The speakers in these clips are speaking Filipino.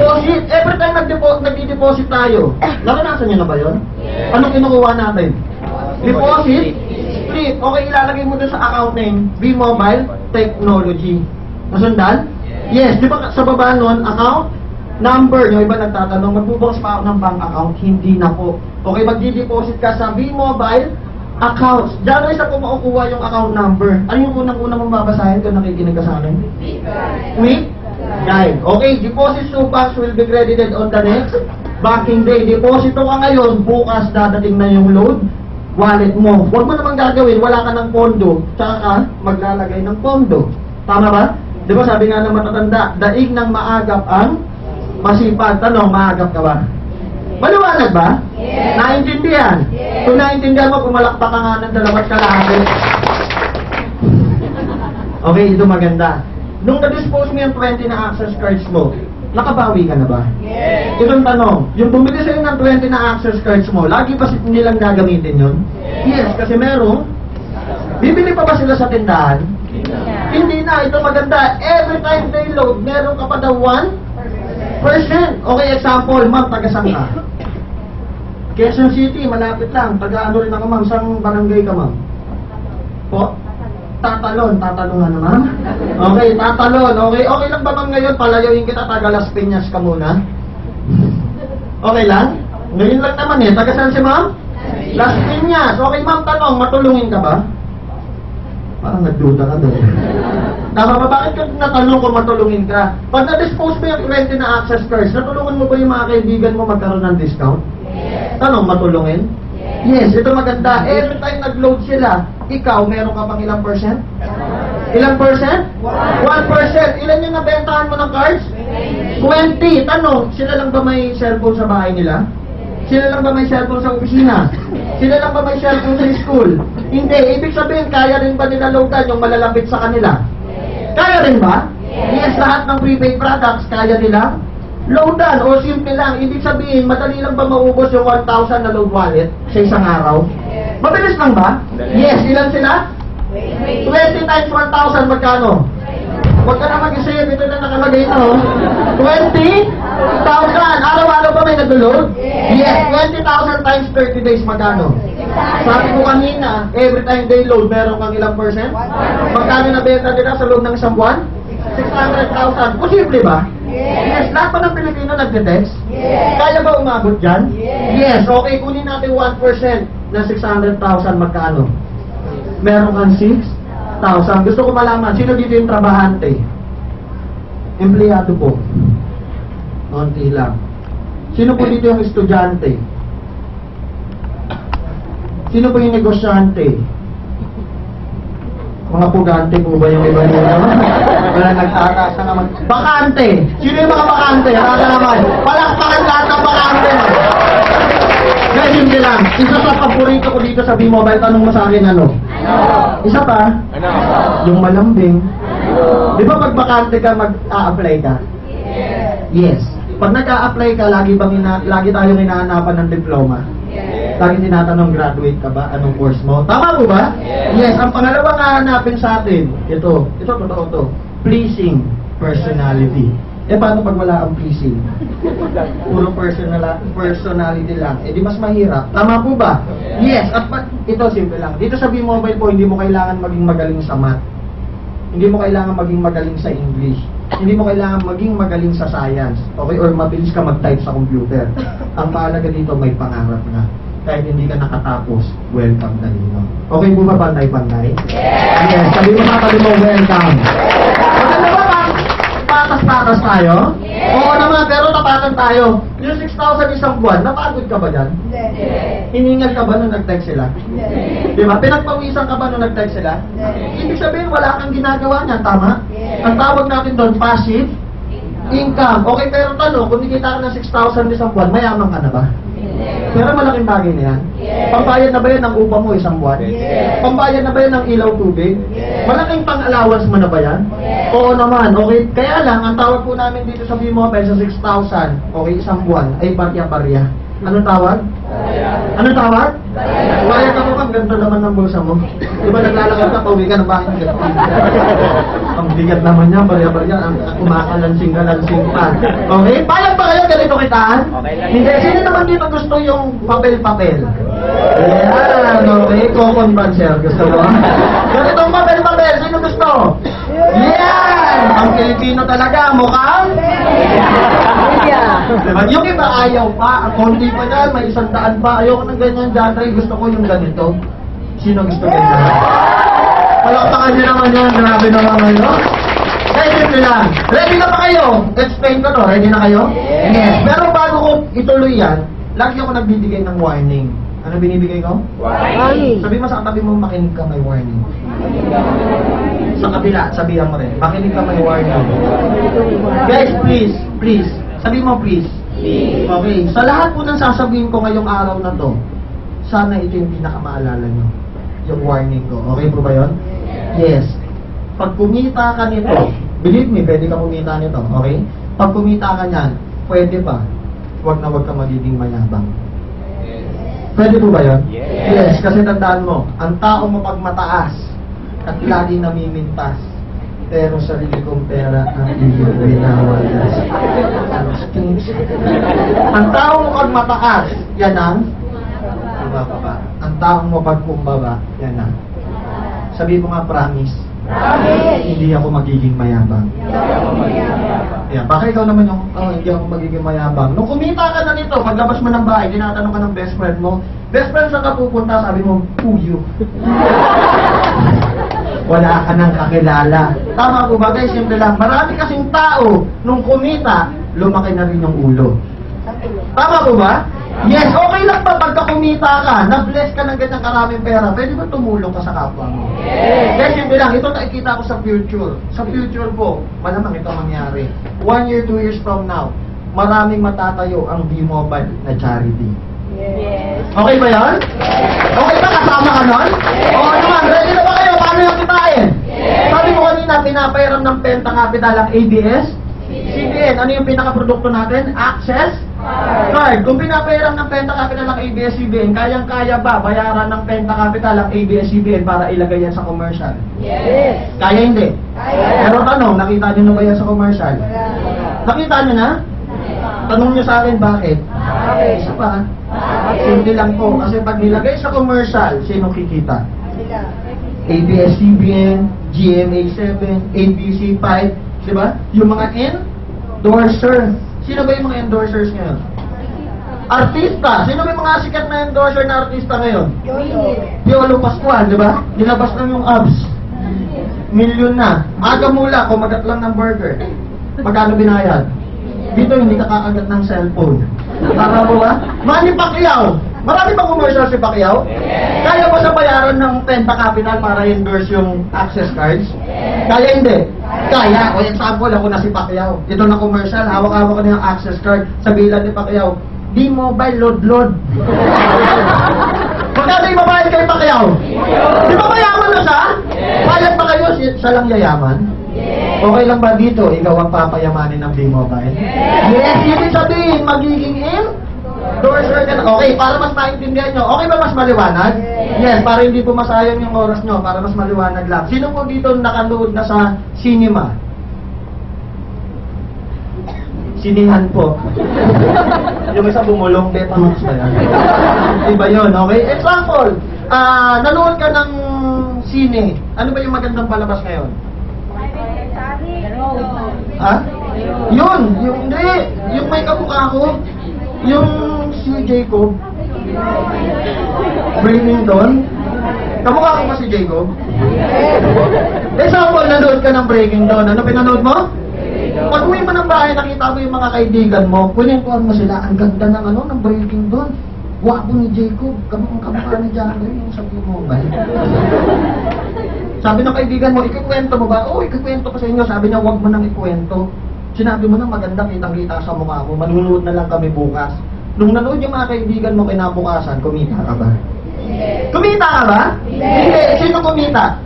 Deposit. Every time nagdi-deposit tayo. Naranasan niyo na ba yun? Anong kinukuha natin? Deposit. Slip. Okay, ilalagay mo doon sa account name. B-Mobile Technology. Nasundan? Yes. Di ba sa baba nun, account number. Yung iba nagtatanong, magbubukas pa ako ng bank account? Hindi na po. Okay, magdi-deposit ka sa B-Mobile accounts. Diyan ay sa kumukuha yung account number. Ano yung unang-unang mong babasahin kung nakikinig ka sa akin? Quick guide. Okay, deposit to banks will be credited on the next banking day. Deposito ka ngayon, bukas dadating na yung load wallet mo. Huwag mo namang gagawin, wala ka ng pondo, tsaka ka maglalagay ng pondo. Tama ba? Di ba sabi nga ng matatanda, daig ng maagap ang masipag. Tanong, maagap ka ba? Maliwanag ba? Yes. Naintindihan? Yes. Kung naintindihan mo, pumalakpak ka nga ng 2 kalahati. Okay, ito maganda. Nung na-dispose mo yung 20 na access cards mo, nakabawi ka na ba? Yes. Itong tanong, yung bumili sa'yo ng 20 na access cards mo, lagi ba nilang gagamitin yun? Yes, kasi merong, bibili pa ba sila sa tindahan? Hindi na. Ito maganda. Every time they load, meron ka pa daw 1%. Okay, example, ma'am, taga-saan ka? Quezon City, malapit lang. Taga-ano rin ako, ma'am. Saan barangay ka, ma'am? Po? Tatalon. Tatalon na, ma'am? Okay, Tatalon. Okay, okay lang ba, ma'am, ngayon? Palayawin kita, taga Las Piñas ka muna. Okay lang? Ngayon lang naman eh. Taga-saan si ma'am? Las Piñas. Okay, ma'am, tanong, matulungin ka ba? Parang nagduda ka doon. Tama ba? Bakit ka natanong kung matulungin ka? Pag na-dispose mo yung 20 na access cards, natulungan mo ba yung mga kaibigan mo magkaroon ng discount? Yes. Tanong, matulungin? Yes. Ito maganda. Every time nag-load sila, ikaw, meron ka pang ilang percent? Ilang percent? 1%. Ilan yung nabentahan mo ng cards? 20. Tanong, sila lang ba may cellphone sa bahay nila? Sila lang ba may cellphone sa opisina? Sila lang ba may cellphone sa school? Hindi. Ibig sabihin, kaya rin ba nila loadan yung malalapit sa kanila? Kaya rin ba? Yes, lahat ng prepaid products, kaya nila loadan. O simple lang, ibig sabihin, madali lang ba maubos yung 1,000 na load wallet sa isang araw? Mabilis lang ba? Yes, ilan sila? 20 times 1,000, magkano? Huwag ka na mag-isip, ito na nakalagay na, oh. 20,000. Araw-araw ba may nag-load? Yes, 20,000 times 30 days, magkano? Sabi ko kanina, every time they load, meron kang ilang percent? Magkano na benta nila sa loob ng isang buwan? 600,000. Posible ba? Yes. Lahat pa ng Pilipino nagte-text? Kaya ba umabot dyan? Yes. Okay, kunin natin 1% na 600,000, magkano? Meron kang 6,000. Gusto ko malaman, sino dito yung trabahante? Empleyado po. Konti lang. Sino po dito yung estudyante? Sino po yung negosyante? Mga pugante po ba yung iba nila? Wala nagtatasa naman. Bakante! Sino yung mga bakante? Haraka naman. Palakpakan lahat ng bakante. Guys, hindi lang. Isa sa paborito ko dito sa B-Mobile, tanong mo sa akin ano? Isa pa? Yung malambing. Di ba pag bakante ka, mag-a-apply ka? Yes. Pag nag-a-apply ka, lagi tayong hinahanapan ng diploma. Lagi tinatanong, graduate ka ba? Anong course mo? Tama po ba? Yes. Ang pangalawang hahanapin sa atin, ito totoo to, pleasing personality. Eh, paano pag wala ang pleasing? Puro personality lang. Eh, di mas mahirap. Tama po ba? Yes. At ito, simple lang. Dito sa B-Mobile po, hindi mo kailangan maging magaling sa math. Hindi mo kailangan maging magaling sa English. Hindi mo kailangan maging magaling sa science. Okay? Or mabilis ka mag-type sa computer. Ang mahalaga dito, may pangarap na. Kahit hindi ka nakatapos, welcome na nino. Okay po ba, pantay-pantay? Yes. Sabi mo welcome. Maganda ba? Patas-patas tayo? Oo naman, pero tapatan tayo. Yung 6,000 isang buwan, napagod ka ba dyan? Hindi. Hiningal ka ba nung nag-text sila? Hindi. Diba? Pinagpawisan ka ba nung nag-text sila? Hindi. Ibig sabihin, wala kang ginagawa niya, tama? Ang tawag natin doon, passive income. Okay, pero tanong, kung nakita ka ng 6,000 isang buwan, mayaman ka na ba? Pero malaking bagay na yan. Pambayad na ba yan ng upa mo isang buwan? Pambayad na ba yan ng ilaw tubig? Malaking pang-allowance mo na ba yan? Oo naman, okay. Kaya lang, ang tawag po namin dito sa B-Mobile sa 6,000, okay, isang buwan, ay barya-barya. Anong tawag? Anong tawag? Kaya ka mo, ang ganda naman ng bulsa mo. Diba naglalakad ka, pauwi ka ng bahay. Ang bigat naman niya, barya-barya, ang kumakalansing-kalansing pa. Okay, payag ganito kitaan? Okay lang. Hindi. Sino naman dito gusto yung papel-papel? Yan, okay. Common ba, sir? Gusto mo? Ganitong papel-papel. Sino gusto? Yan! Ang Pilipino talaga. Mukhang? Yung iba ayaw pa. Ang konti pa dyan. May 100 pa. Ayoko ng ganyan dyan. Gusto ko yung ganito. Sino gusto ganyan? Palakpakan niyo naman yan. Grabe naman kayo. Ready na lang. Ready na ba kayo? Explain ko to. Ready na kayo? Yes. Pero bago ko ituloy yan, lagi ako nagbibigay ng warning. Ano binibigay ko? Warning. Sabi mo sa katabi mo, makinig ka, may warning. Sa kabila, sabihan mo rin, makinig ka, may warning. Guys, please, please. Sabi mo, please. Okay. Sa lahat po ng sasabihin ko ngayong araw na to, sana ito yung pinakamaalala nyo. Yung warning ko. Okay po ba yun? Yes. Pag kumita ka nito, believe me, pwede ka kumita nito, okay? Pag kumita ka niyan, pwede pa. Huwag na huwag ka magiging mayabang. Pwede po ba yun? Yes, kasi tandaan mo, ang tao mo pag mataas at laging namimintas, pero sarili kong pera ang iyong winawalas. Ang tao mo pag mataas, yan ang bumababa. Ang tao mo pag kumbaba, yan ang. Sabi mo nga, promise. Hindi ako magiging mayabang. Yan, baka ikaw naman yung, hindi ako magiging mayabang. Nung kumita ka na nito, paglabas mo ng bahay, tinatanong ka ng best friend mo, best friend, saan ka pupunta? Sabi mo, puyo. Wala ka nang kakilala. Tama po ba guys? Simple lang. Marami kasing tao, nung kumita, lumaki na rin yung ulo. Tama po ba? Yes, okay lang ba pagka kumita ka, na-bless ka ng ganyang karaming pera, pwede ba tumulong ka sa kapwa mo? Yes, simple lang. Ito nakikita ko sa future. Sa future po, malamang ito mangyari. 1 year, 2 years from now, maraming matatayo ang B-Mobile na charity. Yes. Okay ba yan? Okay ba? Kasama ka nun? Oo naman. Ready na ba kayo? Paano yung kitain? Sabi mo kanina, pinapairam ng Penta Capital ang ABS? CBN. Ano yung pinaka-produkto natin? Access Card. Kung pinapairam ng Penta Capital ang ABS-CBN, kayang-kaya ba bayaran ng Penta Capital ang ABS-CBN para ilagay yan sa commercial? Yes. Kaya hindi? Kaya. Pero tanong, nakita nyo na ba yan sa commercial? Nakita nyo na? Tanong nyo sa akin, bakit? Isa pa. Simple lang po. Kasi pag nilagay sa commercial, sino kikita? ABS-CBN, GMA7, ABC5, diba? Yung mga endorser. Sino ba yung mga endorsers ngayon? Artista. Sino ba yung mga sikat na endorser na artista ngayon? Piolo Pascual, diba? Dinabas lang yung abs. Milyon na. Aga mula, kumagat lang ng burger. Magkano binayad? Dito hindi ka kakagat ng cellphone. Tama po ba? Manny Pacquiao. Marami bang commercial si Pacquiao? Kaya ba sa bayaran ng Penta Capital para endorse yung access cards? Kaya hindi? Kaya. O example, ako na si Pacquiao. Ito na commercial, hawak-hawak ko na yung access card. Sabihin lang ni Pacquiao, B-Mobile load. Magkano yung babayad kay Pacquiao? Di ba mayaman na siya? Bayad ba kayo? Siya lang yayaman? Okay lang ba dito? Ikaw ang papayamanin ng B-Mobile? Yes! Ibig sabihin, magiging endorser ka na. Okay, para mas maintindihan nyo. Okay ba mas maliwanag? Yes, para hindi po masayang yung oras nyo. Para mas maliwanag lang. Sino po dito nakanood na sa cinema? Sinihan po. Yung isa bumulong, Betamax ba yan? Diba yun, okay? Example, nanood ka ng sine. Ano ba yung magandang palabas ngayon? Ha? Yun, yung hindi. Yung may kamukha ko. Yung si Jacob. Bringing Dawn. Kamukha ko ba si Jacob? Example, nanood ka ng Breaking Dawn. Ano pinanood mo? Pag uwi mo ng bahay, nakita mo yung mga kaibigan mo, kunintuan mo sila, ang ganda ng ng Breaking Dawn. Wapo ni Jacob, kamukha ni Jackie, yung sabi mo ba? Sabi ng kaibigan mo, ikukwento mo ba? Oo, ikukwento ko sa inyo. Sabi niya, huwag mo nang ikukwento. Sinabi mo na maganda, kitang-kita sa mukha ko, manunood na lang kami bukas. Nung nanood yung mga kaibigan mo kinabukasan, kumita ka ba? Kumita ka ba? Hindi. Sino kumita?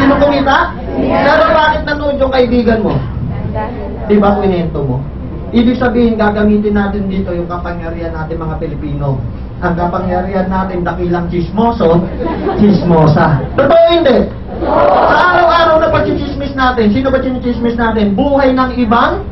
Sino kumita? Pero bakit nanood yung kaibigan mo? Diba kwento mo? Ibig sabihin, gagamitin natin dito yung kapangyarihan natin mga Pilipino. Ang kapangyarihan natin, dakilang chismoso, chismosa. Totoo hindi? Sa araw-araw na pag-chismis natin, sino ba chinichismis natin? Buhay ng ibang